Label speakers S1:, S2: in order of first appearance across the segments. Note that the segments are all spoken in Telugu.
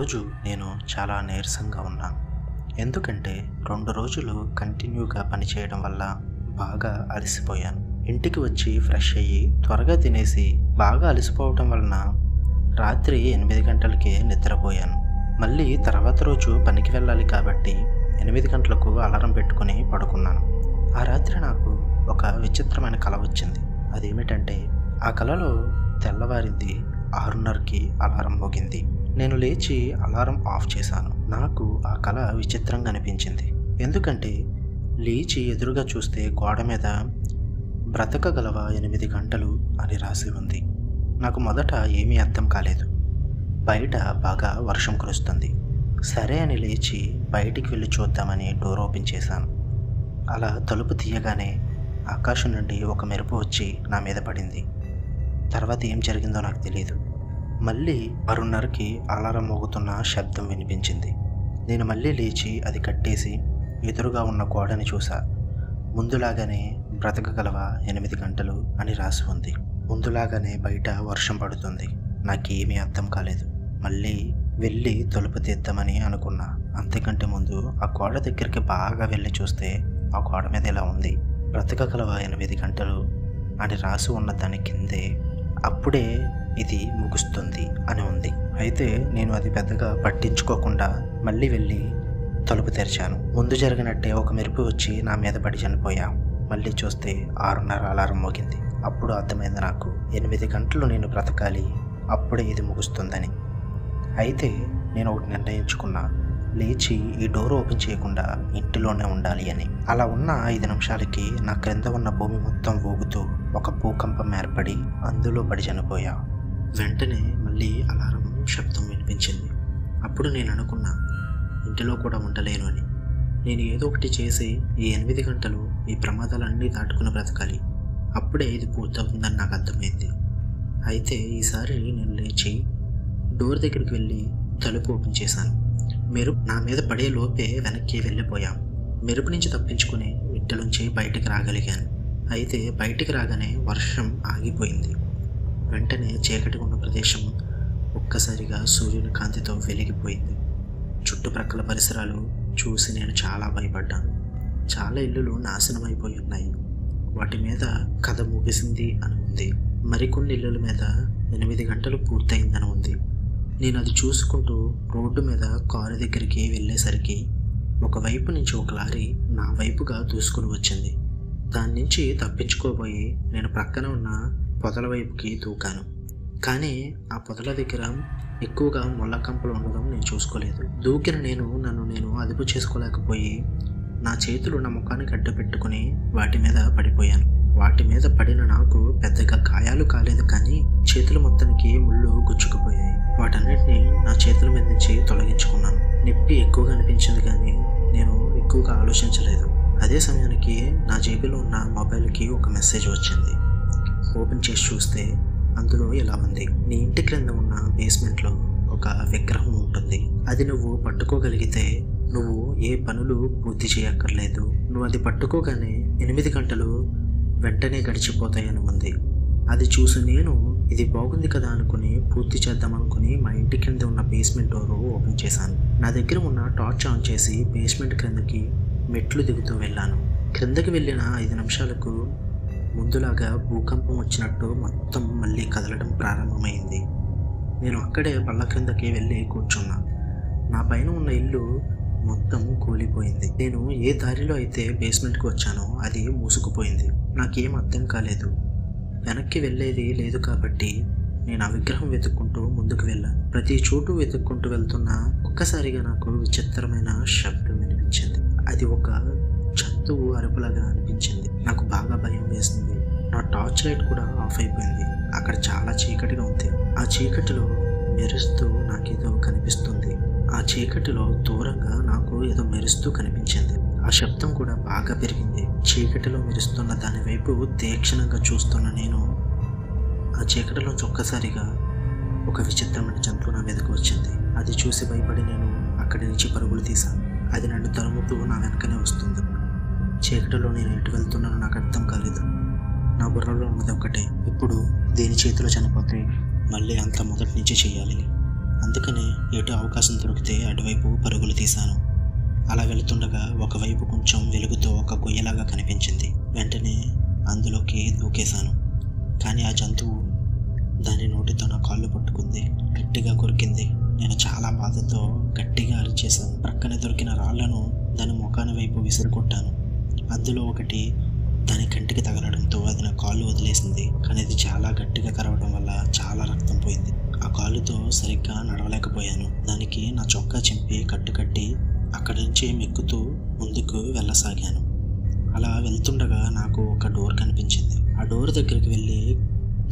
S1: ఒకరోజు నేను చాలా నీరసంగా ఉన్నాను. ఎందుకంటే 2 రోజులు కంటిన్యూగా పనిచేయడం వల్ల బాగా అలసిపోయాను. ఇంటికి వచ్చి ఫ్రెష్ అయ్యి త్వరగా తినేసి బాగా అలసిపోవటం వలన రాత్రి 8 గంటలకే నిద్రపోయాను. మళ్ళీ తర్వాత రోజు పనికి వెళ్ళాలి కాబట్టి 8 గంటలకు అలారం పెట్టుకుని పడుకున్నాను. ఆ రాత్రి నాకు ఒక విచిత్రమైన కల వచ్చింది. అదేమిటంటే ఆ కలలో తెల్లవారింది 6:30కి అలారం మోగింది. నేను లేచి అలారం ఆఫ్ చేశాను. నాకు ఆ కల విచిత్రంగా అనిపించింది. ఎందుకంటే లేచి ఎదురుగా చూస్తే గోడ మీద బ్రతకగలవా 8 గంటలు అని రాసి ఉంది. నాకు మొదట ఏమీ అర్థం కాలేదు. బయట బాగా వర్షం కురుస్తుంది. సరే అని లేచి బయటికి వెళ్ళి చూద్దామని డోర్ ఓపెన్ చేశాను. అలా తలుపు తీయగానే ఆకాశం నుండి ఒక మెరుపు వచ్చి నా మీద పడింది. తర్వాత ఏం జరిగిందో నాకు తెలియదు. మళ్ళీ 6:30కి అలారం మోగుతున్న శబ్దం వినిపించింది. నేను మళ్ళీ లేచి అది కట్టేసి ఎదురుగా ఉన్న గోడని చూసా. ముందులాగానే బ్రతకగలవా 8 గంటలు అని రాసి ఉంది. ముందులాగానే బయట వర్షం పడుతుంది. నాకేమీ అర్థం కాలేదు. మళ్ళీ వెళ్ళి తలుపు తీద్దామని అనుకున్నా. అంతకంటే ముందు ఆ గోడ దగ్గరికి బాగా వెళ్ళి చూస్తే ఆ గోడ మీద ఇలా ఉంది, బ్రతకగలవా 8 గంటలు అని రాసి ఉన్న దాని కిందే అప్పుడే ఇది ముగుస్తుంది అని ఉంది. అయితే నేను అది పెద్దగా పట్టించుకోకుండా మళ్ళీ వెళ్ళి తలుపు తెరిచాను. ముందు జరిగినట్టే ఒక మెరుపు వచ్చి నా మీద పడి చనిపోయా. మళ్ళీ చూస్తే 6:30 అలారం మోగింది. అప్పుడు అర్థమైంది నాకు 8 గంటలు నేను బ్రతకాలి, అప్పుడే ఇది ముగుస్తుందని. అయితే నేను ఒకటి నిర్ణయించుకున్నా, లేచి ఈ డోర్ ఓపెన్ చేయకుండా ఇంటిలోనే ఉండాలి అని. అలా ఉన్న 5 నిమిషాలకి నా క్రింద ఉన్న భూమి మొత్తం ఊగుతూ ఒక భూకంపం ఏర్పడి అందులో పడి చనిపోయా. వెంటనే మళ్ళీ అలారం శబ్దం వినిపించింది. అప్పుడు నేను అనుకున్నా, ఇంటిలో కూడా ఉండలేను అని. నేను ఏదో ఒకటి చేసి ఈ 8 గంటలు ఈ ప్రమాదాలన్నీ దాటుకుని బ్రతకాలి, అప్పుడే ఇది పూర్తవుతుందని నాకు అర్థమైంది. అయితే ఈసారి నేను లేచి డోర్ దగ్గరికి వెళ్ళి తలుపు ఓపెన్ చేశాను. మెరుపు నా మీద పడే లోపే వెనక్కి వెళ్ళిపోయాం. మెరుపు నుంచి తప్పించుకుని ఇంటిలోంచి బయటికి రాగలిగాను. అయితే బయటికి రాగానే వర్షం ఆగిపోయింది. వెంటనే చీకటి ఉన్న ప్రదేశం ఒక్కసారిగా సూర్యుని కాంతితో వెలిగిపోయింది. చుట్టుప్రక్కల పరిసరాలు చూసి నేను చాలా భయపడ్డాను. చాలా ఇల్లులు నాశనం అయిపోయి ఉన్నాయి. వాటి మీద కథ ముగిసింది అని ఉంది. మరికొన్ని ఇళ్ళల మీద 8 గంటలు పూర్తయిందని ఉంది. నేను అది చూసుకుంటూ రోడ్డు మీద కారు దగ్గరికి వెళ్ళేసరికి ఒకవైపు నుంచి ఒక లారీ నా వైపుగా దూసుకుని వచ్చింది. దాని నుంచి తప్పించుకోబోయి నేను ప్రక్కన ఉన్న పొదల వైపుకి దూకాను. కానీ ఆ పొదల దగ్గర ఎక్కువగా ముళ్ళ కంపలు ఉండడం నేను చూసుకోలేదు. దూకిన నన్ను నేను అదుపు చేసుకోలేకపోయి నా చేతులు నా ముఖానికి అడ్డు పెట్టుకుని వాటి మీద పడిపోయాను. వాటి మీద పడిన నాకు పెద్దగా గాయాలు కాలేదు, కానీ చేతుల మొత్తానికి ముళ్ళు గుచ్చుకుపోయాయి. వాటన్నిటిని నా చేతుల మీద నుంచి తొలగించుకున్నాను. నొప్పి ఎక్కువగా అనిపించింది, కానీ నేను ఎక్కువగా ఆలోచించలేదు. అదే సమయానికి నా జేబులో ఉన్న మొబైల్కి ఒక మెసేజ్ వచ్చింది. ఓపెన్ చేసి చూస్తే అందులో ఇలా ఉంది: నీ ఇంటి క్రింద ఉన్న బేస్మెంట్లో ఒక విగ్రహం ఉంటుంది. అది నువ్వు పట్టుకోగలిగితే నువ్వు ఏ పనులు పూర్తి చేయక్కర్లేదు. నువ్వు అది పట్టుకోగానే 8 గంటలు వెంటనే గడిచిపోతాయని ఉంది. అది చూసి నేను ఇది బాగుంది కదా అనుకుని పూర్తి చేద్దామనుకుని మా ఇంటి క్రింద ఉన్న బేస్మెంట్ డోర్ ఓపెన్ చేశాను. నా దగ్గర ఉన్న టార్చ్ ఆన్ చేసి బేస్మెంట్ క్రిందకి మెట్లు దిగుతూ వెళ్ళాను. క్రిందకి వెళ్ళిన 5 నిమిషాలకు ముందులాగా భూకంపం వచ్చినట్టు మొత్తం మళ్ళీ కదలడం ప్రారంభమైంది. నేను అక్కడే బల్ల క్రిందకి వెళ్ళి కూర్చున్నా. నా పైన ఉన్న ఇల్లు మొత్తం కూలిపోయింది. నేను ఏ దారిలో అయితే బేస్మెంట్కి వచ్చానో అది మూసుకుపోయింది. నాకేం అర్థం కాలేదు. వెనక్కి వెళ్ళేది లేదు కాబట్టి నేను ఆ విగ్రహం వెతుక్కుంటూ ముందుకు వెళ్ళాను. ప్రతి చోటు వెతుక్కుంటూ వెళ్తున్నా ఒక్కసారిగా నాకు విచిత్రమైన శబ్దం వినిపించింది. అది ఒక జంతువు అరుపులాగా అనిపించింది. నాకు బాగా భయం వేసింది. నా టార్చ్ లైట్ కూడా ఆఫ్ అయిపోయింది. అక్కడ చాలా చీకటిగా ఉంది. ఆ చీకటిలో మెరుస్తూ నాకేదో కనిపిస్తుంది. ఆ చీకటిలో దూరంగా నాకు ఏదో మెరుస్తూ కనిపించింది. ఆ శబ్దం కూడా బాగా పెరిగింది. చీకటిలో మెరుస్తున్న దాని వైపు తీక్షణంగా చూస్తున్న నేను ఆ చీకటిలో ఒక్కసారిగా ఒక విచిత్రమైన జంతువు నా మీదకు వచ్చింది. అది చూసి భయపడి నేను అక్కడి నుంచి పరుగులు తీశాను. అది నన్ను తరుముతూ నా వెనకనే వస్తుంది. చీకటిలో నేను ఎటు వెళ్తున్నానో నాకు అర్థం కాలేదు. నా బుర్రలో ఉన్నది ఒకటే: ఇప్పుడు దేని చేతిలో చనిపోతే మళ్ళీ అంత మొదటి నుంచి చేయాలి. అందుకనే ఎటు అవకాశం దొరికితే అటువైపు పరుగులు తీశాను. అలా వెళుతుండగా ఒకవైపు కొంచెం వెలుగుతో ఒక గొయ్యలాగా కనిపించింది. వెంటనే అందులోకి దూకేశాను. కానీ ఆ జంతువు దాని నోటితో నా కాళ్ళు పట్టుకుంది, గట్టిగా కొరికింది. నేను చాలా బాధతో గట్టిగా అరిచేశాను. ప్రక్కనే దొరికిన రాళ్లను దాని ముఖాన్ని వైపు విసిరికొట్టాను. అందులో ఒకటి దాని కంటికి తగలడంతో అది నా కాళ్ళు వదిలేసింది. కానీ అది చాలా గట్టిగా కరవడం వల్ల చాలా రక్తం పోయింది. ఆ కాళ్ళుతో సరిగ్గా నడవలేకపోయాను. దానికి నా చొక్కా చింపి కట్టుకట్టి అక్కడి నుంచి మెక్కుతూ ముందుకు వెళ్ళసాగాను. అలా వెళ్తుండగా నాకు ఒక డోర్ కనిపించింది. ఆ డోర్ దగ్గరికి వెళ్ళి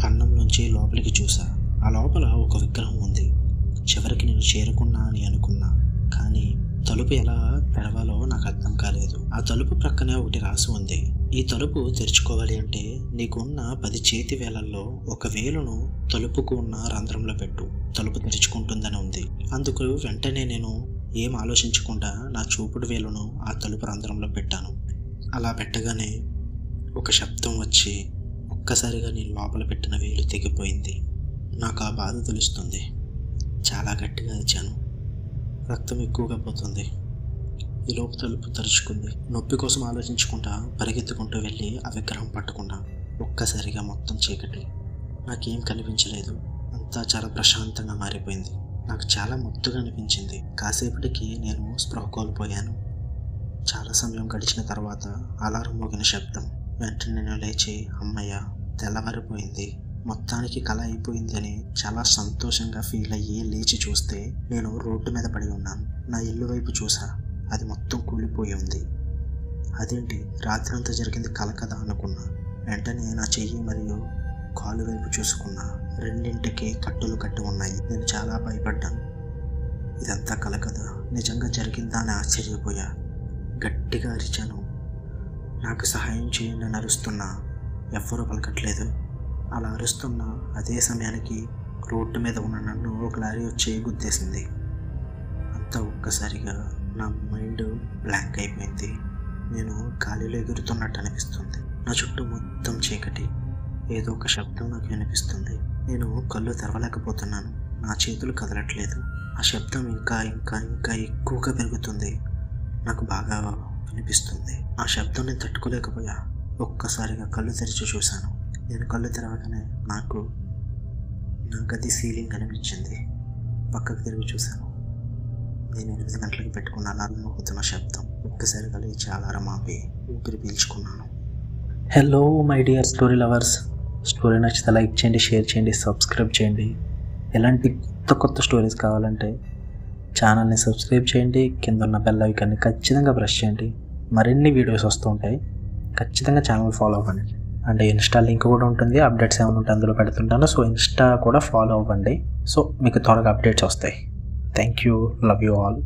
S1: కన్నం నుంచి లోపలికి చూసా. ఆ లోపల ఒక విగ్రహం ఉంది. చివరికి నేను చేరుకున్నా అని అనుకున్నా, కానీ తలుపు ఎలా తెరవాలో నాకు అర్థం కాలేదు. ఆ తలుపు ప్రక్కనే ఒకటి రాసి ఉంది, ఈ తలుపు తెరుచుకోవాలి అంటే నీకున్న 10 చేతి వేలల్లో ఒక వేలును తలుపుకు ఉన్న రంధ్రంలో పెట్టు, తలుపు తెరుచుకుంటుందని ఉంది. అందుకు వెంటనే నేను ఏం ఆలోచించకుండా నా చూపుడు వేలును ఆ తలుపు రంధ్రంలో పెట్టాను. అలా పెట్టగానే ఒక శబ్దం వచ్చి ఒక్కసారిగా నేను లోపల పెట్టిన వేలు తెగిపోయింది. నాకు ఆ బాధ తెలుస్తుంది. చాలా గట్టిగా అరిచాను. రక్తం ఎక్కువగా పోతుంది. ఈలోపు తలుపు తెరుచుకుంది. నొప్పి కోసం ఆలోచించకుండా పరిగెత్తుకుంటూ వెళ్ళి ఆ విగ్రహం పట్టుకున్నా. ఒక్కసారిగా మొత్తం చీకటి. నాకేం కనిపించలేదు. అంతా చాలా ప్రశాంతంగా మారిపోయింది. నాకు చాలా ముద్దుగా అనిపించింది. కాసేపటికి నేను స్పృహ కోల్పోయాను. చాలా సమయం గడిచిన తర్వాత అలారం మోగిన శబ్దం. వెంటనే నేను లేచి అమ్మయ్య తెల్లవారిపోయింది, మొత్తానికి కళ అయిపోయింది అని చాలా సంతోషంగా ఫీల్ అయ్యి లేచి చూస్తే నేను రోడ్డు మీద పడి ఉన్నాను. నా ఇల్లు వైపు చూసా, అది మొత్తం కూలిపోయి ఉంది. అదేంటి రాత్రి అంతా జరిగింది కళ కదా అనుకున్నా. వెంటనే నా చెయ్యి మరియు కాలు వైపు చూసుకున్నా. రెండింటికి కట్టులు కట్టి ఉన్నాయి. నేను చాలా భయపడ్డాను. ఇదంతా కళ కదా, నిజంగా జరిగిందా అని ఆశ్చర్యపోయా. గట్టిగా అరిచాను. నాకు సహాయం చేయండి అని అరుస్తున్నా. ఎవ్వరూ పలకట్లేదు. అలా అరుస్తున్న అదే సమయానికి రోడ్డు మీద ఉన్న నన్ను ఒక లారీ వచ్చి గుద్దేసింది. అంతా ఒక్కసారిగా నా మైండ్ బ్లాంక్ అయిపోయింది. నేను గాలిలో ఎగురుతున్నట్టు అనిపిస్తుంది. నా చుట్టూ మొత్తం చీకటి. ఏదో ఒక శబ్దం నాకు వినిపిస్తుంది. నేను కళ్ళు తెరవలేకపోతున్నాను. నా చేతులు కదలట్లేదు. ఆ శబ్దం ఇంకా ఇంకా ఇంకా ఎక్కువగా పెరుగుతుంది. నాకు బాగా వినిపిస్తుంది. ఆ శబ్దం నేను తట్టుకోలేకపోయా. ఒక్కసారిగా కళ్ళు తెరిచి చూశాను. నేను కళ్ళు తెరవగానే నాకు నా గది సీలింగ్ కనిపించింది. పక్కకు తిరిగి చూశాను. నేను 8 గంటలకు పెట్టుకున్న అలారం మోగుతున్న శబ్దం. ఒక్కసారిగా లేచి అలారం ఆపి ఊపిరి పీల్చుకున్నాను. Hello my dear story lovers. Story నచ్చితే లైక్ చేయండి, షేర్ చేయండి, సబ్స్క్రైబ్ చేయండి. ఎలాంటి కొత్త స్టోరీస్ కావాలంటే ఛానల్ని సబ్స్క్రైబ్ చేయండి. కింద ఉన్న బెల్ ఐకాన్ని ఖచ్చితంగా ప్రెస్ చేయండి. మరిన్ని వీడియోస్ వస్తూ ఉంటాయి. ఖచ్చితంగా ఛానల్ ఫాలో అవ్వండి. అండ్ ఇన్స్టా లింక్ కూడా ఉంటుంది. అప్డేట్స్ ఏమైనా ఉంటే అందులో పెడుతుంటాను. సో ఇన్స్టా కూడా ఫాలో అవ్వండి. సో మీకు త్వరగా అప్డేట్స్ వస్తాయి. Thank you. Love you all.